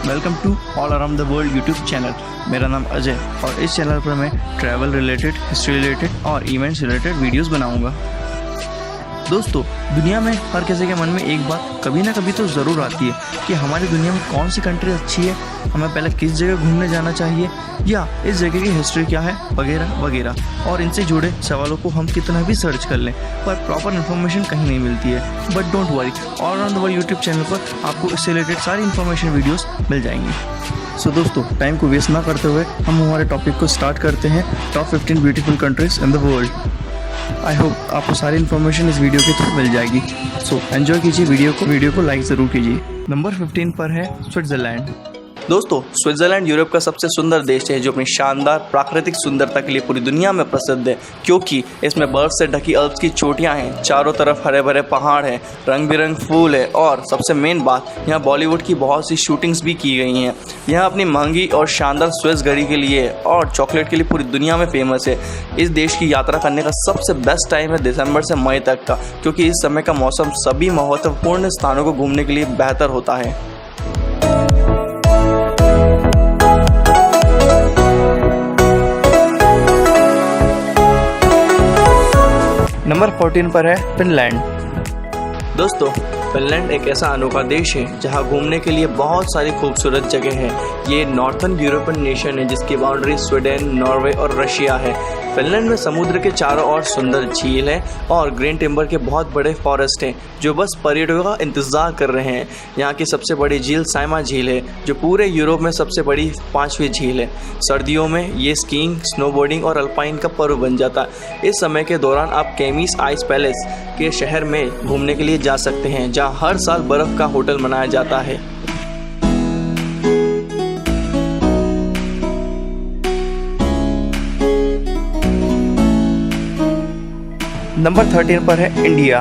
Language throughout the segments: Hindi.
Welcome to all around the world YouTube channel. मेरा नाम अजय और इस चैनल पर मैं ट्रैवल रिलेटेड, हिस्ट्री रिलेटेड और इवेंट्स रिलेटेड वीडियोस बनाऊंगा। दोस्तों, दुनिया में हर किसी के मन में एक बात कभी ना कभी तो ज़रूर आती है कि हमारी दुनिया में कौन सी कंट्री अच्छी है, हमें पहले किस जगह घूमने जाना चाहिए या इस जगह की हिस्ट्री क्या है, वगैरह वगैरह। और इनसे जुड़े सवालों को हम कितना भी सर्च कर लें पर प्रॉपर इन्फॉर्मेशन कहीं नहीं मिलती है। But don't worry, all around the world YouTube channel पर आपको इससे रिलेटेड सारी इन्फॉर्मेशन वीडियोस मिल जाएंगी। सो दोस्तों, टाइम को वेस्ट ना करते हुए हम हमारे टॉपिक को स्टार्ट करते हैं। Top 15 beautiful countries in the world. I hope आपको सारी इन्फॉर्मेशन इस वीडियो के थ्रू मिल जाएगी। सो एंजॉय कीजिए वीडियो को लाइक ज़रूर कीजिए। नंबर 15 पर है स्विट्ज़रलैंड। दोस्तों, स्विट्ज़रलैंड यूरोप का सबसे सुंदर देश है जो अपनी शानदार प्राकृतिक सुंदरता के लिए पूरी दुनिया में प्रसिद्ध है, क्योंकि इसमें बर्फ से ढकी अल्प्स की चोटियां हैं, चारों तरफ हरे भरे पहाड़ हैं, रंग बिरंग फूल है और सबसे मेन बात, यहाँ बॉलीवुड की बहुत सी शूटिंग्स भी की गई हैं। यहाँ अपनी महंगी और शानदार स्विस घड़ी के लिए और चॉकलेट के लिए पूरी दुनिया में फेमस है। इस देश की यात्रा करने का सबसे बेस्ट टाइम है दिसंबर से मई तक का, क्योंकि इस समय का मौसम सभी महत्वपूर्ण स्थानों को घूमने के लिए बेहतर होता है। नंबर 14 पर है फिनलैंड। दोस्तों, फिनलैंड एक ऐसा अनोखा देश है जहां घूमने के लिए बहुत सारी खूबसूरत जगह हैं। ये नॉर्थर्न यूरोपियन नेशन है जिसकी बाउंड्री स्वीडन, नॉर्वे और रशिया है। फिनलैंड में समुद्र के चारों ओर सुंदर झील है और ग्रीन टिम्बर के बहुत बड़े फॉरेस्ट हैं जो बस पर्यटकों का इंतजार कर रहे हैं। यहाँ की सबसे बड़ी झील साइमा झील है जो पूरे यूरोप में सबसे बड़ी 5वीं झील है। सर्दियों में ये स्कीइंग, स्नोबोर्डिंग और अल्पाइन का पर्व बन जाता है। इस समय के दौरान आप केमिस आइस पैलेस के शहर में घूमने के लिए जा सकते हैं जहाँ हर साल बर्फ का होटल मनाया जाता है। नंबर 13 पर है इंडिया।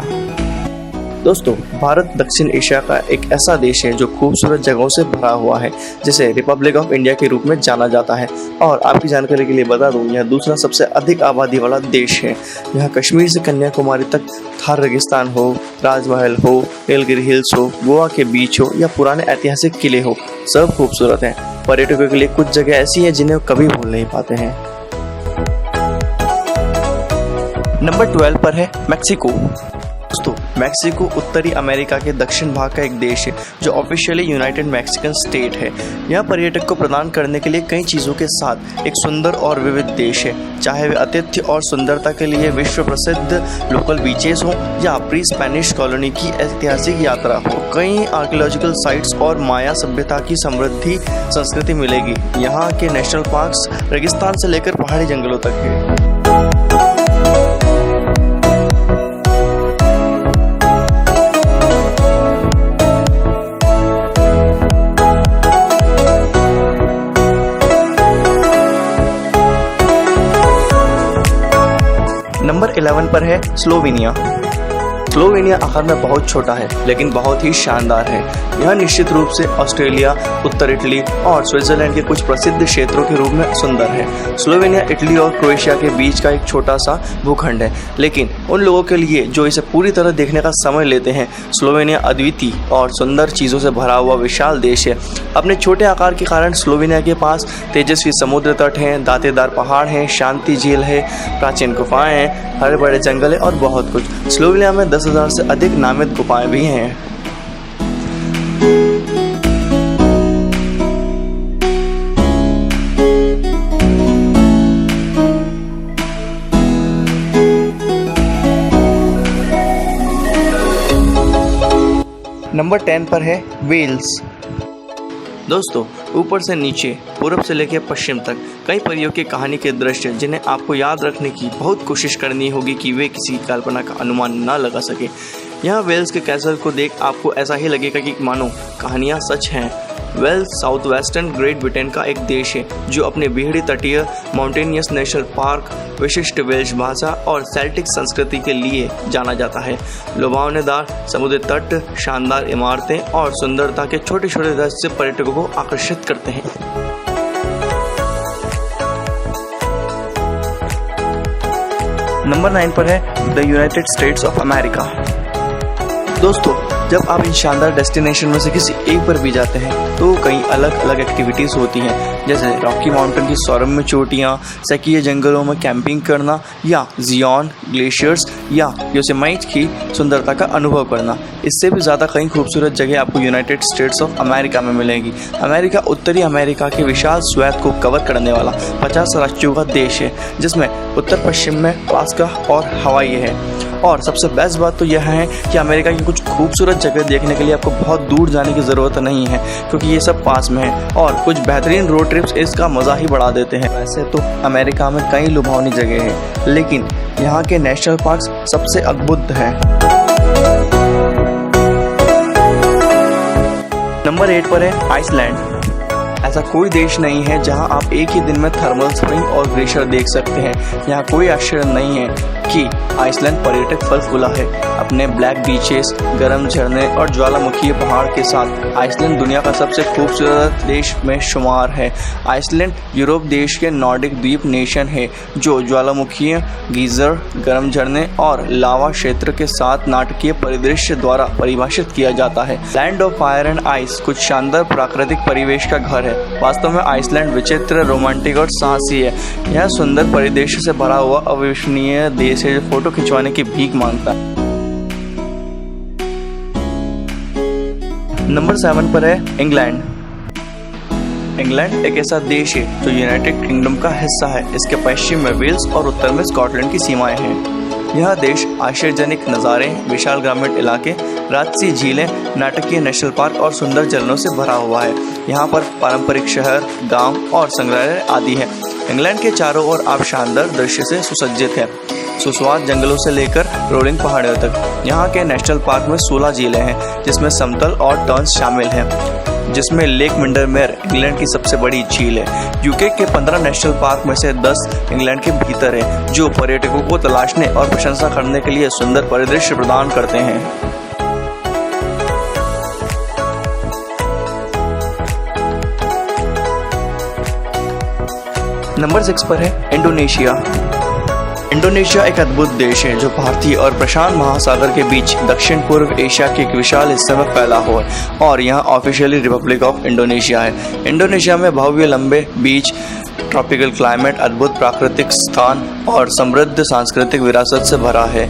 दोस्तों, भारत दक्षिण एशिया का एक ऐसा देश है जो खूबसूरत जगहों से भरा हुआ है, जिसे रिपब्लिक ऑफ इंडिया के रूप में जाना जाता है। और आपकी जानकारी के लिए बता दूं, यह दूसरा सबसे अधिक आबादी वाला देश है। यहाँ कश्मीर से कन्याकुमारी तक थार रेगिस्तान हो, राजमहल हो, नीलगिरी हिल्स हो, गोवा के बीच हो या पुराने ऐतिहासिक किले हो, सब खूबसूरत हैं। पर्यटकों के लिए कुछ जगह ऐसी है जिन्हें कभी भूल नहीं पाते हैं। नंबर 12 पर है मैक्सिको। दोस्तों, मैक्सिको उत्तरी अमेरिका के दक्षिण भाग का एक देश है जो ऑफिशियली यूनाइटेड मैक्सिकन स्टेट है। यह पर्यटक को प्रदान करने के लिए कई चीज़ों के साथ एक सुंदर और विविध देश है, चाहे वे आतिथ्य और सुंदरता के लिए विश्व प्रसिद्ध लोकल बीचेस हों या प्री स्पेनिश कॉलोनी की ऐतिहासिक यात्रा हो। कई आर्कियोलॉजिकल साइट्स और माया सभ्यता की समृद्धि संस्कृति मिलेगी। यहाँ के नेशनल पार्क्स रेगिस्तान से लेकर पहाड़ी जंगलों तक है। नंबर 11 पर है स्लोवेनिया। स्लोवेनिया आकार में बहुत छोटा है लेकिन बहुत ही शानदार है। यह निश्चित रूप से ऑस्ट्रेलिया, उत्तर इटली और स्विट्जरलैंड के कुछ प्रसिद्ध क्षेत्रों के रूप में सुंदर है। स्लोवेनिया इटली और क्रोएशिया के बीच का एक छोटा सा भूखंड है, लेकिन उन लोगों के लिए जो इसे पूरी तरह देखने का समय लेते हैं, स्लोवेनिया अद्वितीय और सुंदर चीज़ों से भरा हुआ विशाल देश है। अपने छोटे आकार के कारण स्लोवेनिया के पास तेजस्वी समुद्र तट हैं, दांतेदार पहाड़ हैं, शांति झील है, प्राचीन गुफाएं हैं, हरे बड़े जंगल है और बहुत कुछ। स्लोवेनिया में 10,000 से अधिक नामित गुफाएं भी हैं। नंबर 10 पर है वेल्स। दोस्तों, ऊपर से नीचे, पूरब से लेकर पश्चिम तक कई परियों की कहानी के दृश्य जिन्हें आपको याद रखने की बहुत कोशिश करनी होगी कि वे किसी कल्पना का अनुमान न लगा सके। यहाँ वेल्स के कैसल को देख आपको ऐसा ही लगेगा कि मानो कहानियाँ सच हैं। Wales south western Great Britain का एक देश है जो अपने बीहड़ी तटीय, माउंटेनियस नेशनल पार्क, विशिष्ट वेल्श भाषा और सेल्टिक संस्कृति के लिए जाना जाता है। लुभावनेदार समुद्र तट, शानदार इमारतें और सुंदरता के छोटे छोटे दृश्य पर्यटकों को आकर्षित करते हैं। नंबर 9 पर है the United states of America. दोस्तों, जब आप इन शानदार डेस्टिनेशन में से किसी एक पर भी जाते हैं तो कई अलग अलग एक्टिविटीज़ होती हैं, जैसे रॉकी माउंटेन की सौरभ में चोटियाँ, सकीय जंगलों में कैंपिंग करना, या जियोन ग्लेशियर्स या योसेमाइट की सुंदरता का अनुभव करना। इससे भी ज़्यादा कई खूबसूरत जगह आपको यूनाइटेड स्टेट्स ऑफ अमेरिका में मिलेंगी। अमेरिका उत्तरी अमेरिका के विशाल स्वैथ को कवर करने वाला 50 राज्यों का देश है, जिसमें उत्तर पश्चिम में अलास्का और हवाई है। और सबसे बेस्ट बात तो यह है कि अमेरिका की कुछ खूबसूरत जगह देखने के लिए आपको बहुत दूर जाने की ज़रूरत नहीं है, क्योंकि ये सब पास में है और कुछ बेहतरीन रोड ट्रिप्स इसका मज़ा ही बढ़ा देते हैं। वैसे तो अमेरिका में कई लुभावनी जगह हैं, लेकिन यहाँ के नेशनल पार्क्स सबसे अद्भुत हैं। नंबर 8 पर है आइसलैंड। ऐसा कोई देश नहीं है जहां आप एक ही दिन में थर्मल स्प्रिंग और ग्लेशियर देख सकते हैं। यहाँ कोई आश्चर्य नहीं है कि आइसलैंड पर्यटक फल फूला है। अपने ब्लैक बीचेस, गर्म झरने और ज्वालामुखी पहाड़ के साथ आइसलैंड दुनिया का सबसे खूबसूरत देश में शुमार है। आइसलैंड यूरोप देश के नॉर्डिक द्वीप नेशन है, जो ज्वालामुखी, गीजर, गर्म झरने और लावा क्षेत्र के साथ नाटकीय परिदृश्य द्वारा परिभाषित किया जाता है। Land of fire and ice कुछ शानदार प्राकृतिक परिवेश का घर है। वास्तव में आइसलैंड विचित्र, रोमांटिक और साहसी है। यह सुंदर परिदृश्य से भरा हुआ अविश्वसनीय देश है जो फोटो खिंचवाने की भीख मांगता है। नंबर 7 पर है इंग्लैंड। इंग्लैंड एक ऐसा देश है जो यूनाइटेड किंगडम का हिस्सा है। इसके पश्चिम में वेल्स और उत्तर में स्कॉटलैंड की सीमाएं हैं। यह देश आश्चर्यजनक नज़ारे, विशाल ग्रामीण इलाके, राजसी झीलें, नाटकीय नेशनल पार्क और सुंदर झरनों से भरा हुआ है। यहाँ पर पारंपरिक शहर, गांव और संग्रहालय आदि है। इंग्लैंड के चारों ओर आप शानदार दृश्य से सुसज्जित है, सुस्वाद जंगलों से लेकर रोलिंग पहाड़ियों तक। यहाँ के नेशनल पार्क में 16 झीलें हैं, जिसमें समतल और टर्न्स शामिल हैं, जिसमें लेक विंडरमेयर इंग्लैंड की सबसे बड़ी झील है। यूके के 15 नेशनल पार्क में से 10 इंग्लैंड के भीतर है, जो पर्यटकों को तलाशने और प्रशंसा करने के लिए सुंदर परिदृश्य प्रदान करते हैं। नंबर 6 पर है इंडोनेशिया। इंडोनेशिया एक अद्भुत देश है जो भारतीय और प्रशांत महासागर के बीच दक्षिण पूर्व एशिया के एक विशाल हिस्से में फैला हुआ है और यहाँ ऑफिशियली रिपब्लिक ऑफ इंडोनेशिया है। इंडोनेशिया में भव्य लंबे बीच, ट्रॉपिकल क्लाइमेट, अद्भुत प्राकृतिक स्थान और समृद्ध सांस्कृतिक विरासत से भरा है।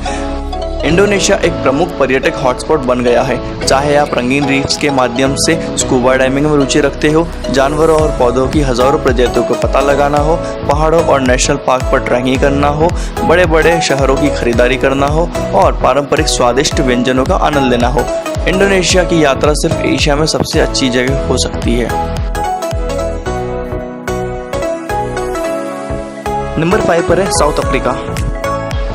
इंडोनेशिया एक प्रमुख पर्यटक हॉटस्पॉट बन गया है। चाहे आप रंगीन रीफ्स के माध्यम से स्कूबा डाइविंग में रुचि रखते हो, जानवरों और पौधों की हजारों प्रजातियों को पता लगाना हो, पहाड़ों और नेशनल पार्क पर ट्रैकिंग करना हो, बड़े बड़े शहरों की खरीदारी करना हो और पारंपरिक स्वादिष्ट व्यंजनों का आनंद लेना हो, इंडोनेशिया की यात्रा सिर्फ एशिया में सबसे अच्छी जगह हो सकती है। नंबर 5 पर है साउथ अफ्रीका।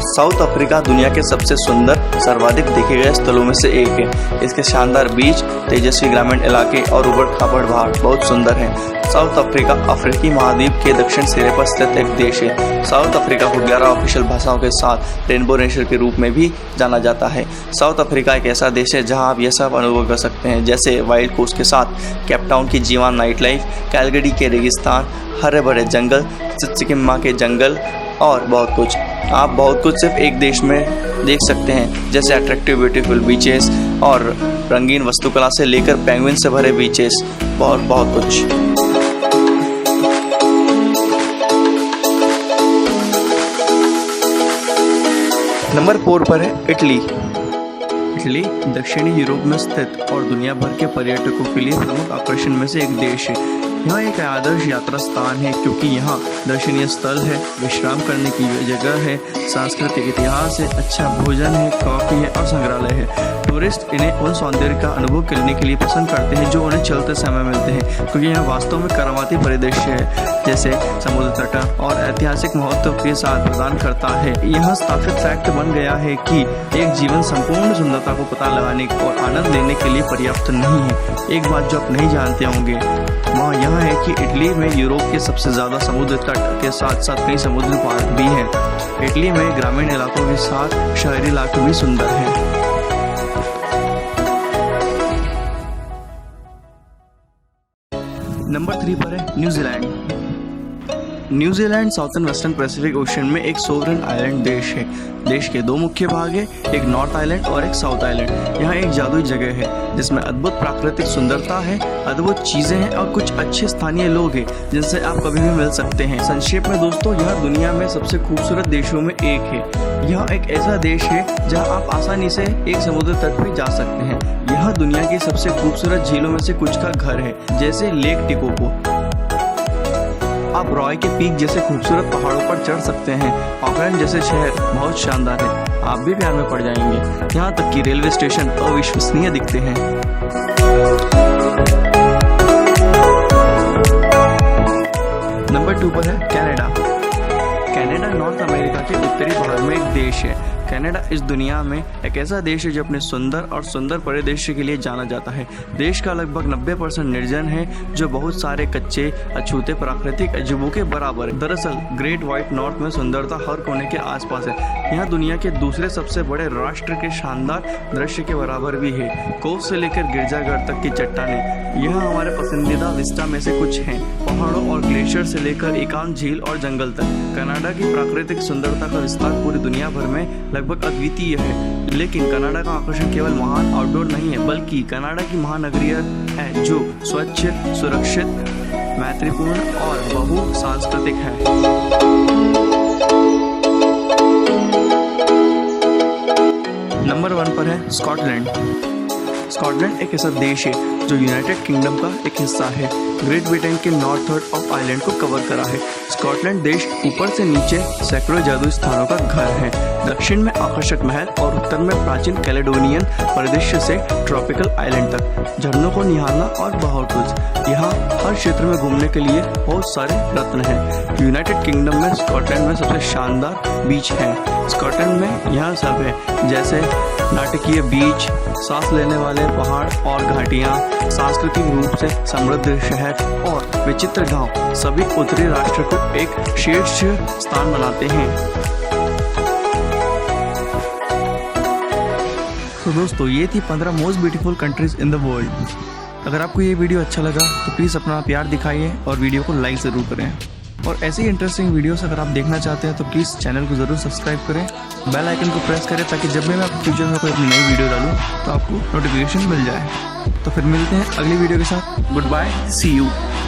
साउथ अफ्रीका दुनिया के सबसे सुंदर, सर्वाधिक देखे गए स्थलों में से एक है। इसके शानदार बीच, तेजस्वी ग्रामीण इलाके और उबड़-खाबड़ पहाड़ बहुत सुंदर हैं। साउथ अफ्रीका अफ्रीकी महाद्वीप के दक्षिण सिरे पर स्थित एक देश है। साउथ अफ्रीका को 11 ऑफिशियल भाषाओं के साथ रेनबो नेशन के रूप में भी जाना जाता है। साउथ अफ्रीका एक ऐसा देश है जहां आप यह सब अनुभव कर सकते हैं, जैसे वाइल्ड कोस्ट के साथ केपटाउन की जीवंत नाइट लाइफ, कैलगरी के रेगिस्तान, हरे भरे जंगल, सिक्किम के जंगल और बहुत कुछ। आप बहुत कुछ सिर्फ एक देश में देख सकते हैं, जैसे अट्रैक्टिव ब्यूटीफुल बीचेस और रंगीन वास्तुकला से लेकर पेंगुइन से भरे बीचेस, बहुत कुछ। नंबर 4 पर है इटली। इटली दक्षिणी यूरोप में स्थित और दुनिया भर के पर्यटकों के लिए प्रमुख आकर्षण में से एक देश है। यह एक आदर्श यात्रा स्थान है क्योंकि यहाँ दर्शनीय स्थल है, विश्राम करने की जगह है, सांस्कृतिक इतिहास है, अच्छा भोजन है, कॉफी है और संग्रहालय है। टूरिस्ट इन्हें उन सौंदर्य का अनुभव करने के लिए पसंद करते हैं जो उन्हें चलते समय मिलते हैं, क्योंकि यह वास्तव में करामाती परिदृश्य है, जैसे समुद्र तट और ऐतिहासिक महत्व के साथ प्रदान करता है। यह स्थापित फैक्ट बन गया है कि एक जीवन संपूर्ण सुंदरता को पता लगाने और आनंद लेने के लिए पर्याप्त नहीं है। एक बात जो आप नहीं जानते होंगे वह यह है कि इटली में यूरोप के सबसे ज़्यादा समुद्र तट के साथ साथ कई समुद्री पार्क भी हैं। इटली में ग्रामीण इलाकों के साथ शहरी इलाके भी सुंदर हैं। नंबर 3 पर है New Zealand. New Zealand southern western Pacific ocean में एक सोवरेन आइलैंड देश है। देश के दो मुख्य भाग है, एक नॉर्थ आइलैंड और एक साउथ आइलैंड। यहाँ एक जादुई जगह है जिसमें अद्भुत प्राकृतिक सुंदरता है, अद्भुत चीजें हैं और कुछ अच्छे स्थानीय लोग हैं जिनसे आप कभी भी मिल सकते हैं। संक्षेप में दोस्तों, यह दुनिया में सबसे खूबसूरत देशों में एक है। यह एक ऐसा देश है जहाँ आप आसानी से एक समुद्र तट पर जा सकते हैं। यह दुनिया की सबसे खूबसूरत झीलों में से कुछ का घर है, जैसे लेक टिकोको। आप रॉय के पीक जैसे खूबसूरत पहाड़ों पर चढ़ सकते हैं। ऑकलैंड जैसे शहर बहुत शानदार है, आप भी प्यार में पड़ जाएंगे। यहाँ तक कि रेलवे स्टेशन अविश्वसनीय दिखते हैं। नंबर 2 पर है कनाडा। कनाडा नॉर्थ अमेरिका के उत्तरी भाग में एक देश है। कनाडा इस दुनिया में एक ऐसा देश है जो अपने सुंदर परिदृश्य के लिए जाना जाता है। देश का लगभग 90% निर्जन है, जो बहुत सारे कच्चे अछूते प्राकृतिक अजूबों के बराबर है। दरअसल ग्रेट व्हाइट नॉर्थ में सुंदरता हर कोने के आसपास है। यहाँ दुनिया के दूसरे सबसे बड़े राष्ट्र के शानदार दृश्य के बराबर भी है। कोस्ट से लेकर गिरजाघर तक की चट्टानें यह हमारे पसंदीदा विस्टा में से कुछ हैं। पहाड़ों और ग्लेशियर से लेकर एकांत झील और जंगल तक कनाडा की प्राकृतिक सुंदरता का विस्तार पूरी दुनिया भर में लगभग अद्वितीय है। लेकिन कनाडा का आकर्षण केवल महान आउटडोर नहीं है, बल्कि कनाडा की महानगरीय है जो स्वच्छ, सुरक्षित, मैत्रीपूर्ण और बहु सांस्कृतिक है। नंबर 1 पर है स्कॉटलैंड। स्कॉटलैंड एक ऐसा देश है जो यूनाइटेड किंगडम का एक हिस्सा है। ग्रेट ब्रिटेन के नॉर्थ थर्ड ऑफ आइलैंड को कवर करा है। स्कॉटलैंड देश ऊपर से नीचे सैकड़ों जादुई स्थानों का घर है। दक्षिण में आकर्षक महल और उत्तर में प्राचीन कैलेडोनियन परिदृश्य से ट्रॉपिकल आइलैंड तक झरनों को निहारना और बहुत कुछ। यहाँ हर क्षेत्र में घूमने के लिए बहुत सारे रत्न हैं। यूनाइटेड किंगडम में स्कॉटलैंड में सबसे शानदार बीच है। स्कॉटलैंड में यह सब है, जैसे नाटकीय बीच, सांस लेने वाले पहाड़ और घाटियाँ, सांस्कृतिक रूप से समृद्ध शहर और विचित्र गांव सभी उत्तरी राष्ट्र को एक शीर्ष स्थान बनाते हैं। तो दोस्तों, ये थी 15 most beautiful countries in the world. अगर आपको ये वीडियो अच्छा लगा तो प्लीज़ अपना प्यार दिखाइए और वीडियो को लाइक ज़रूर करें। और ऐसी इंटरेस्टिंग वीडियोस अगर आप देखना चाहते हैं तो प्लीज़ चैनल को ज़रूर सब्सक्राइब करें, बेल आइकन को प्रेस करें ताकि जब भी मैं फ्यूचर में कोई अपनी नई वीडियो डालूँ तो आपको नोटिफिकेशन मिल जाए। तो फिर मिलते हैं अगली वीडियो के साथ। Good bye, see you.